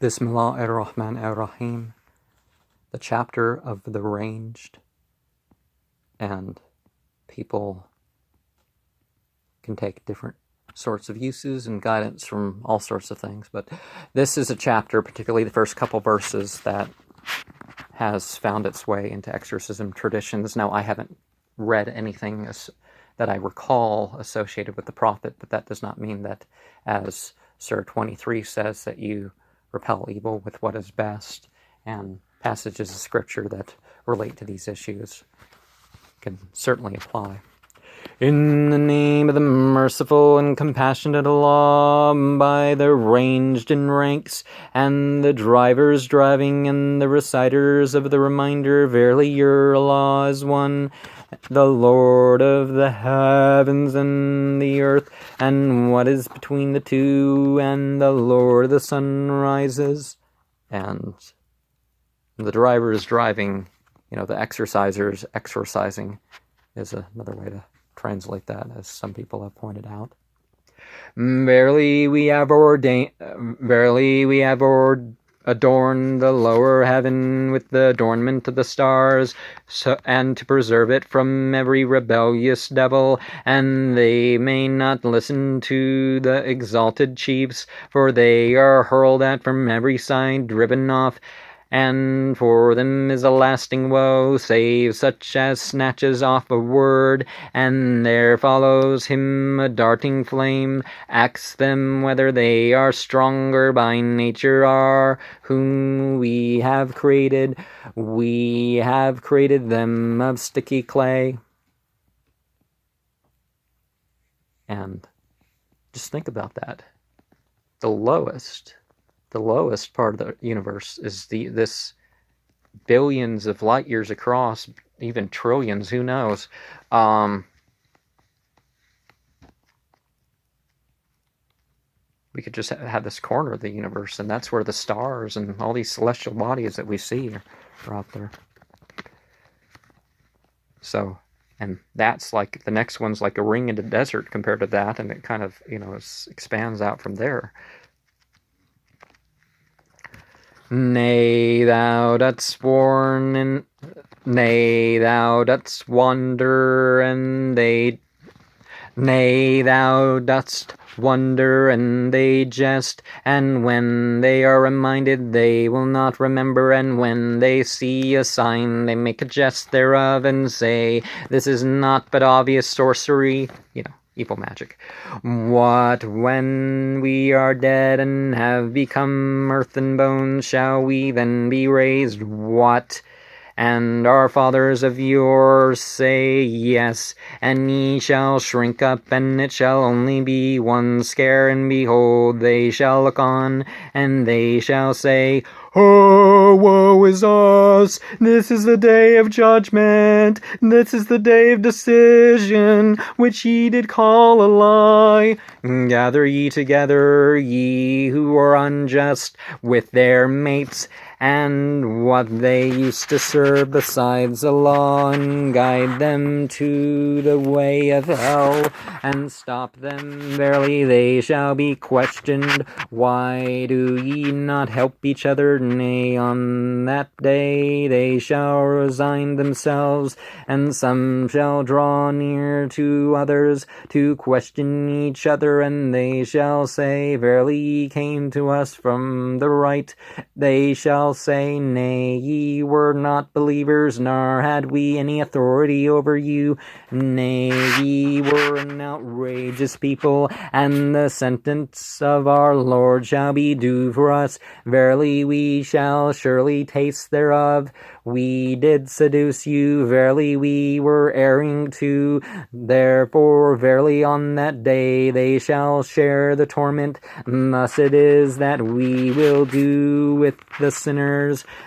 Bismillah ar-Rahman ar-Rahim, the chapter of the ranged, and people can take different sorts of uses and guidance from all sorts of things, but this is a chapter, particularly the first couple verses, that has found its way into exorcism traditions. Now, I haven't read anything that I recall associated with the Prophet, but that does not mean that, as Surah 23 says, that you repel evil with what is best, and passages of scripture that relate to these issues can certainly apply. In the name of the merciful and compassionate Allah, by the ranged in ranks, and the drivers driving, and the reciters of the reminder, verily your Allah is one, the Lord of the heavens and the earth, and what is between the two, and the Lord of the sunrises. And the drivers driving, the exercisers exorcising, is another way to translate that, as some people have pointed out. Verily we have adorned the lower heaven with the adornment of the stars, and to preserve it from every rebellious devil, and they may not listen to the exalted chiefs, for they are hurled at from every side, driven off, and for them is a lasting woe, save such as snatches off a word, and there follows him a darting flame. Ask them whether they are stronger by nature are, whom we have created. We have created them of sticky clay. And just think about that. The lowest part of the universe is this billions of light years across, even trillions, who knows. We could just have this corner of the universe, and that's where the stars and all these celestial bodies that we see are out there. So, and that's like, the next one's like a ring in the desert compared to that, and it kind of, expands out from there. Nay, thou dost wonder, and they jest, and when they are reminded they will not remember, and when they see a sign they make a jest thereof, and say, this is naught but obvious sorcery, evil magic. What, when we are dead and have become earth and bones, shall we then be raised? What? And our fathers of yore say, yes, and ye shall shrink up, and it shall only be one scare, and behold, they shall look on, and they shall say, oh, woe is us! This is the day of judgment, this is the day of decision, which ye did call a lie. Gather ye together, ye who are unjust, with their mates, and what they used to serve besides Allah, and guide them to the way of hell, and stop them. Verily they shall be questioned. Why do ye not help each other? Nay, on that day they shall resign themselves, and some shall draw near to others to question each other, and they shall say, verily ye came to us from the right. They shall say, nay, ye were not believers, nor had we any authority over you. Nay, ye were an outrageous people, and the sentence of our Lord shall be due for us. Verily we shall surely taste thereof. We did seduce you, verily we were erring too. Therefore, verily on that day they shall share the torment. Thus it is that we will do with the sinners.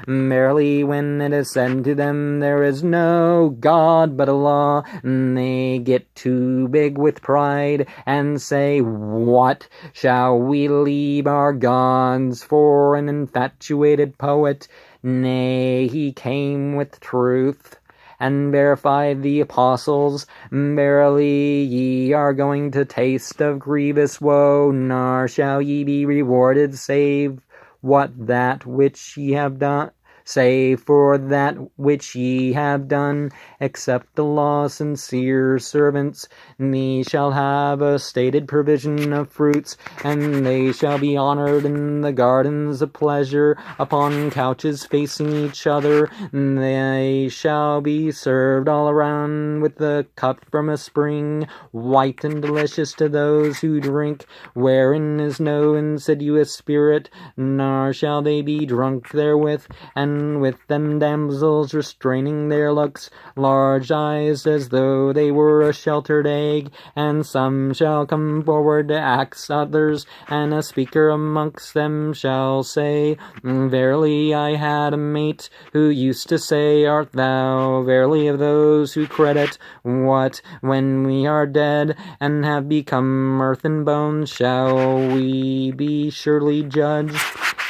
Verily, when it is said to them, there is no God but Allah, they get too big with pride, and say, what? Shall we leave our gods for an infatuated poet? Nay, he came with truth, and verified the apostles. Verily ye are going to taste of grievous woe, nor shall ye be rewarded save what that which ye have done. Say for that which ye have done, accept the law, sincere servants. Ye shall have a stated provision of fruits, and they shall be honored in the gardens of pleasure, upon couches facing each other. They shall be served all around with the cup from a spring, white and delicious to those who drink, wherein is no insidious spirit, nor shall they be drunk therewith. And with them damsels restraining their looks, large eyes as though they were a sheltered egg. And some shall come forward to ask others, and a speaker amongst them shall say, Verily I had a mate who used to say, Art thou verily of those who credit what, when we are dead and have become earth and bones, shall we be surely judged?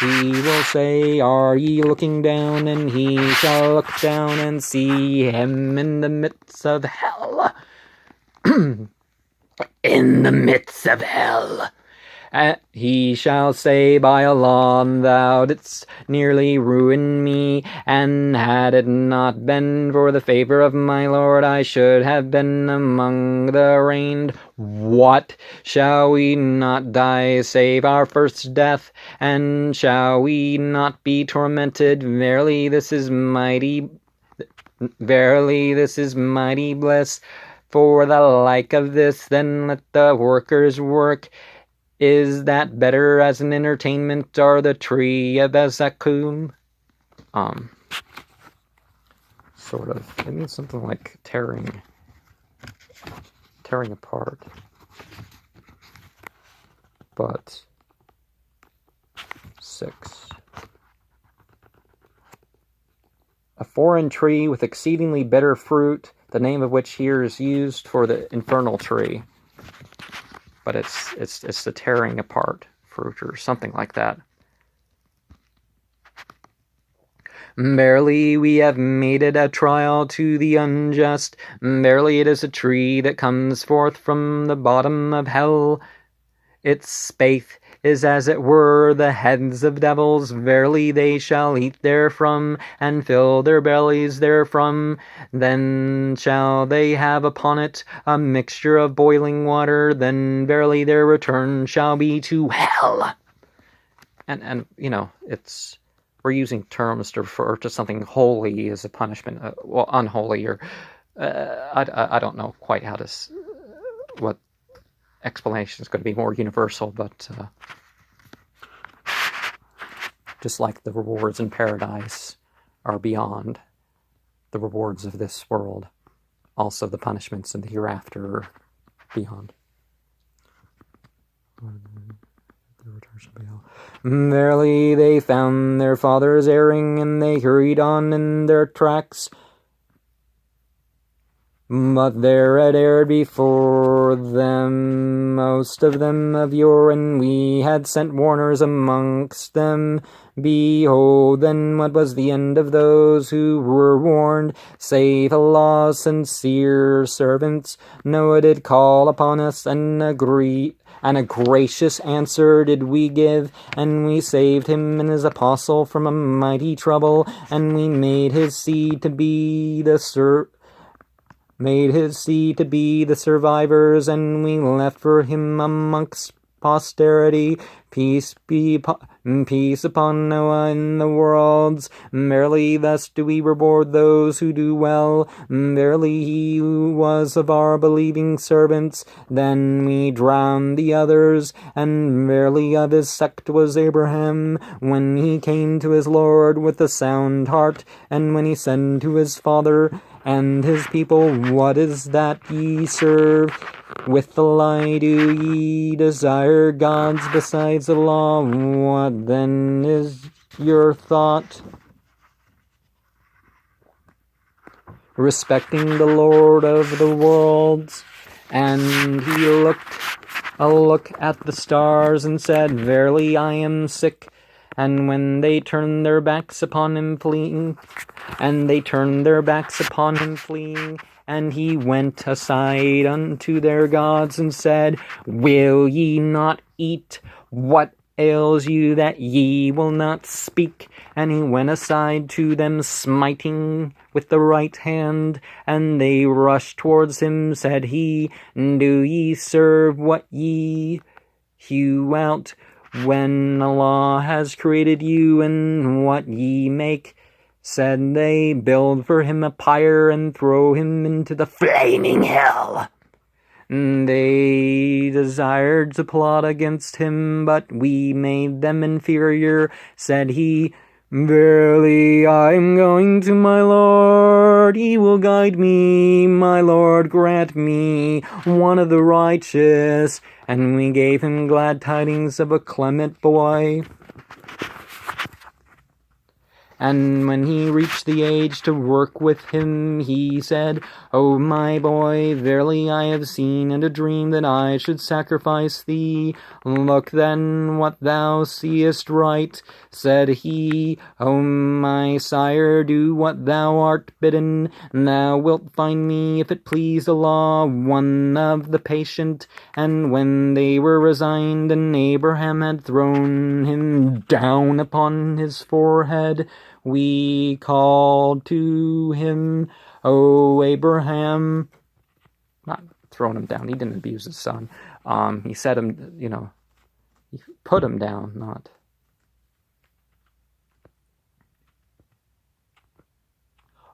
He will say, Are ye looking down? And he shall look down and see him in the midst of hell. In the midst of hell. And he shall say, By Allah, thou didst nearly ruin me, and had it not been for the favor of my Lord, I should have been among the reigned. What? Shall we not die save our first death? And shall we not be tormented? Verily this is mighty bliss. For the like of this, then let the workers work. Is that better as an entertainment, or the tree of Ezakum? Sort of. It means something like tearing apart. But 6. A foreign tree with exceedingly bitter fruit, the name of which here is used for the infernal tree. But it's the tearing apart fruit or something like that. Verily we have made it a trial to the unjust. Verily it is a tree that comes forth from the bottom of hell. Its spathe is as it were the heads of devils. Verily they shall eat therefrom, and fill their bellies therefrom. Then shall they have upon it a mixture of boiling water. Then verily their return shall be to hell. And you know, we're using terms to refer to something holy as a punishment. Well, unholy, or I don't know quite how to what explanation is going to be more universal, but just like the rewards in paradise are beyond the rewards of this world, also the punishments in the hereafter are beyond. Verily they found their fathers erring, and they hurried on in their tracks. But there had erred before them most of them of yore, and we had sent warners amongst them. Behold, then what was the end of those who were warned? Save Allah's sincere servants. Noah did call upon us, and a gracious answer did we give, and we saved him and his apostle from a mighty trouble, and we made his seed to be the survivors, and we left for him amongst posterity peace upon Noah in the worlds. Verily thus do we reward those who do well. Verily he who was of our believing servants, then we drowned the others. And verily of his sect was Abraham, when he came to his Lord with a sound heart, and when he said to his father and his people, What is that ye serve? With the lie do ye desire gods besides Allah? What then is your thought respecting the Lord of the worlds? And he looked a look at the stars and said, Verily I am sick. And when they turned their backs upon him fleeing, and he went aside unto their gods and said, Will ye not eat? What ails you that ye will not speak? And he went aside to them, smiting with the right hand, and they rushed towards him. Said he, do ye serve what ye hew out, when Allah has created you, and what ye make? Said they, build for him a pyre, and throw him into the flaming hell. They desired to plot against him, but we made them inferior. Said he, verily I am going to my Lord, he will guide me. My Lord, grant me one of the righteous. And we gave him glad tidings of a clement boy. And when he reached the age to work with him, he said, O my boy, verily I have seen in a dream that I should sacrifice thee. Look then what thou seest right. Said he, O my sire, do what thou art bidden. Thou wilt find me, if it please Allah, one of the patient. And when they were resigned, and Abraham had thrown him down upon his forehead, we called to him, O Abraham. Not thrown him down. He didn't abuse his son. He said him, he put him down, not.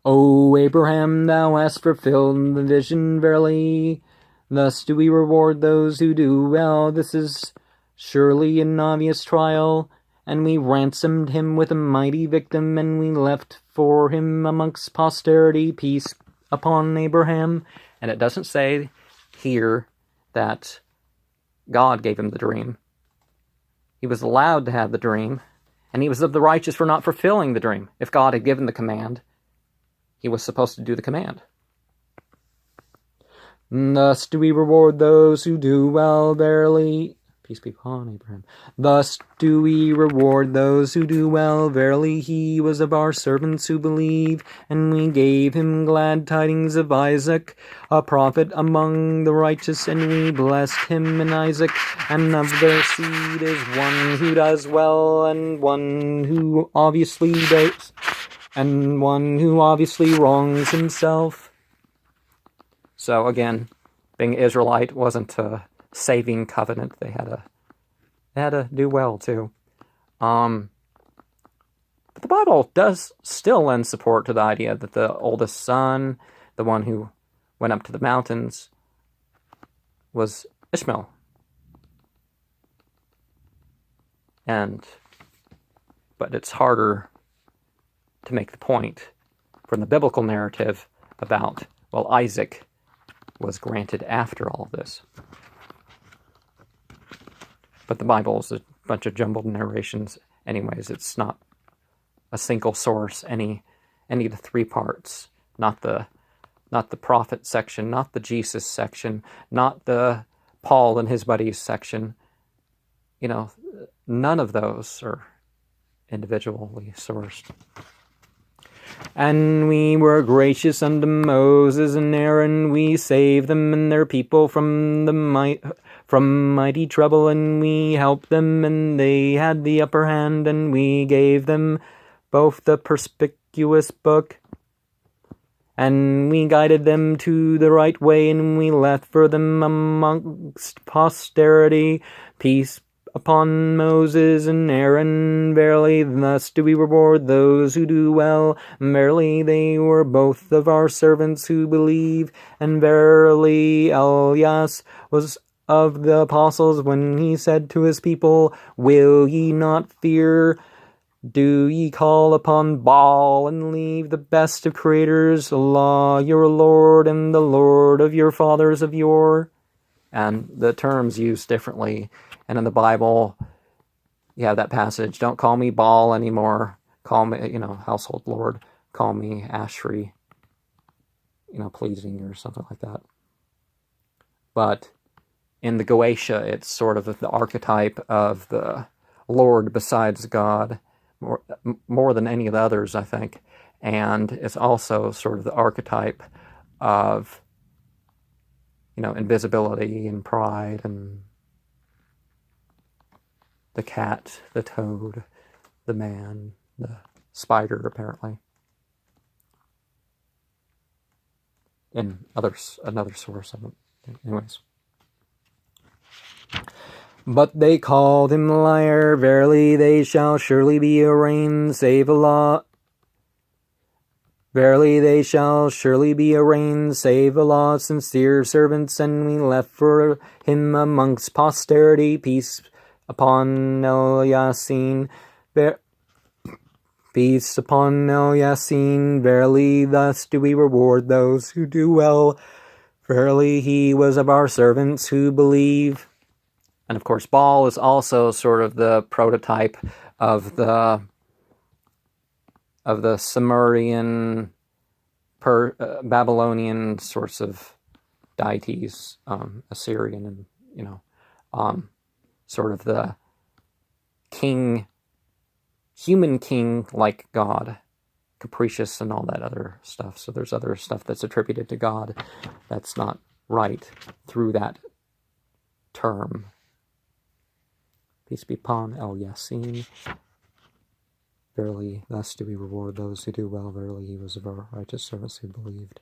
O Abraham, thou hast fulfilled the vision, verily. Thus do we reward those who do well. This is surely an obvious trial. And we ransomed him with a mighty victim, and we left for him amongst posterity peace upon Abraham. And it doesn't say here that God gave him the dream. He was allowed to have the dream, and he was of the righteous for not fulfilling the dream. If God had given the command, he was supposed to do the command. Thus do we reward those who do well, verily. Peace be upon Abraham. Thus do we reward those who do well. Verily he was of our servants who believe, and we gave him glad tidings of Isaac, a prophet among the righteous, and we blessed him in Isaac, and of their seed is one who does well, and one who obviously does, and one who obviously wrongs himself. So again, being Israelite wasn't saving covenant. They had to do well too. But the Bible does still lend support to the idea that the oldest son, the one who went up to the mountains, was Ishmael. But it's harder to make the point from the biblical narrative about, well, Isaac was granted after all of this. But the Bible is a bunch of jumbled narrations anyways. It's not a single source, any of the three parts. Not the prophet section, not the Jesus section, not the Paul and his buddies section. None of those are individually sourced. And we were gracious unto Moses and Aaron. We saved them and their people from mighty trouble, and we helped them, and they had the upper hand, and we gave them both the perspicuous book, and we guided them to the right way, and we left for them amongst posterity peace upon Moses and Aaron. Verily, thus do we reward those who do well. Verily, they were both of our servants who believe. And verily, Elias was of the apostles when he said to his people, will ye not fear? Do ye call upon Baal and leave the best of creators, Allah your Lord, and the Lord of your fathers of yore? And the terms used differently. And in the Bible, you have that passage, don't call me Baal anymore. Call me, household Lord. Call me Ashri, pleasing or something like that. But in the Goetia, it's sort of the archetype of the Lord besides God, more than any of the others, I think. And it's also sort of the archetype of, invisibility and pride and the cat, the toad, the man, the spider, apparently. In another source of it. Anyways. But they called him liar, verily they shall surely be arraigned, save Allah. Verily they shall surely be arraigned, save Allah's sincere servants, and we left for him amongst posterity peace upon El-Yasin. Peace upon El-Yasin, verily thus do we reward those who do well. Verily he was of our servants who believe. And of course, Baal is also sort of the prototype of the Sumerian, Babylonian sorts of deities, Assyrian, and sort of the king, human king like God, capricious and all that other stuff. So there's other stuff that's attributed to God that's not right through that term. Peace be upon El-Yasin. Verily, thus do we reward those who do well. Verily, he was of our righteous servants who believed.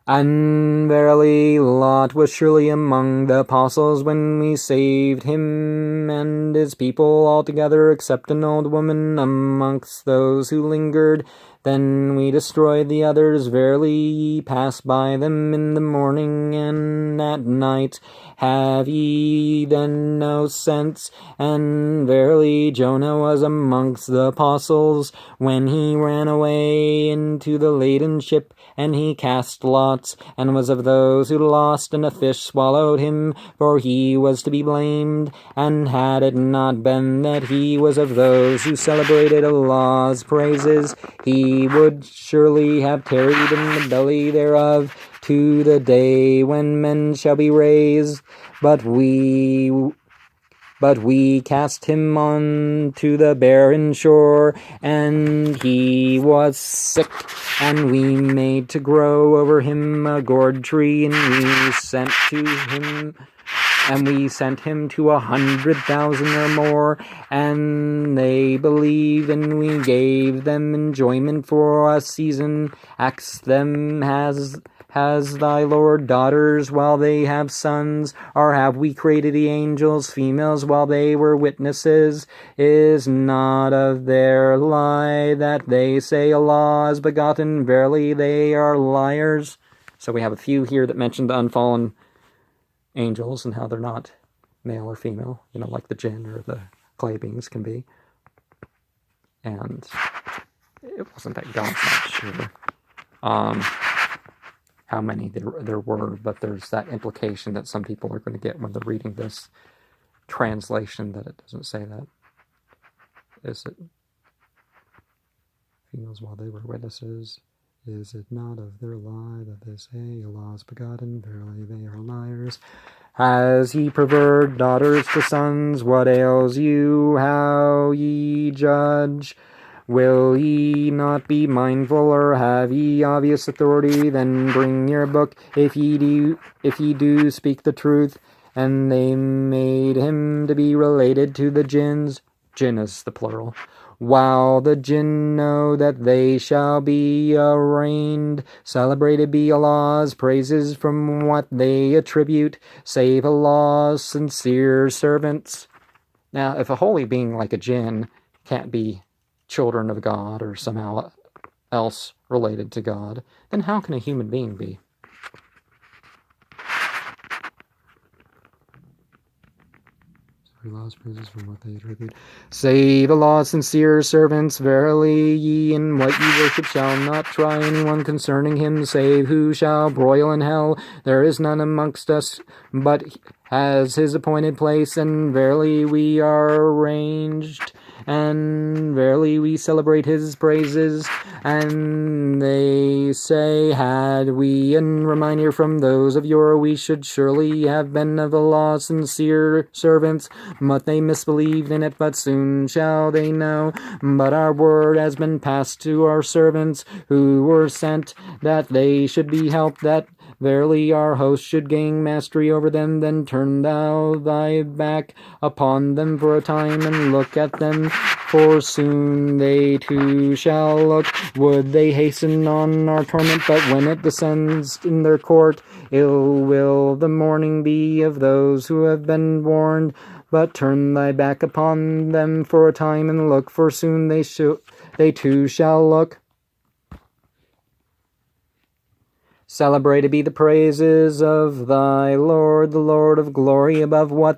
And verily, Lot was surely among the apostles when we saved him and his people altogether, except an old woman amongst those who lingered. Then we destroyed the others. Verily, ye pass by them in the morning and at night. Have ye then no sense? And verily, Jonah was amongst the apostles when he ran away into the laden ship, and he cast lots, and was of those who lost, and a fish swallowed him, for he was to be blamed. And had it not been that he was of those who celebrated Allah's praises, he would surely have tarried in the belly thereof to the day when men shall be raised. But we cast him on to the barren shore, and he was sick, and we made to grow over him a gourd tree, and we sent him to 100,000 or more, and they believed, and we gave them enjoyment for a season. Ask them, has thy Lord daughters while they have sons? Or have we created the angels females while they were witnesses? Is not of their lie that they say Allah is begotten? Verily they are liars. So we have a few here that mention the unfallen angels and how they're not male or female, like the jinn or the clay beings can be. And it wasn't that God's not sure how many there were, but there's that implication that some people are going to get when they're reading this translation that it doesn't say that. Is it females while they were witnesses? Is it not of their lie that they say Allah is begotten? Verily they are liars. Has he preferred daughters to sons? What ails you? How ye judge? Will ye not be mindful, or have ye obvious authority? Then bring your book, if ye do speak the truth. And they made him to be related to the jinns. Jinn is the plural. While the jinn know that they shall be arraigned, celebrated be Allah's praises from what they attribute, save Allah's sincere servants. Now, if a holy being like a jinn can't be children of God or somehow else related to God, then how can a human being be? Allah's praises from what they attribute. Save Allah's sincere servants. Verily ye in what ye worship shall not try anyone concerning him, save who shall broil in hell. There is none amongst us but has his appointed place, and verily we are arranged, and verily we celebrate his praises. And they say, had we a reminder from those of yore, we should surely have been of Allah's sincere servants. But they misbelieved in it, but soon shall they know. But our word has been passed to our servants who were sent, that they should be helped, that Verily our host should gain mastery over them. Then turn thou thy back upon them for a time, and look at them, for soon they too shall look. Would they hasten on our torment, but when it descends in their court, ill will the mourning be of those who have been warned. But turn thy back upon them for a time, and look, for soon they too shall look. Celebrated be the praises of thy Lord, the Lord of glory, above what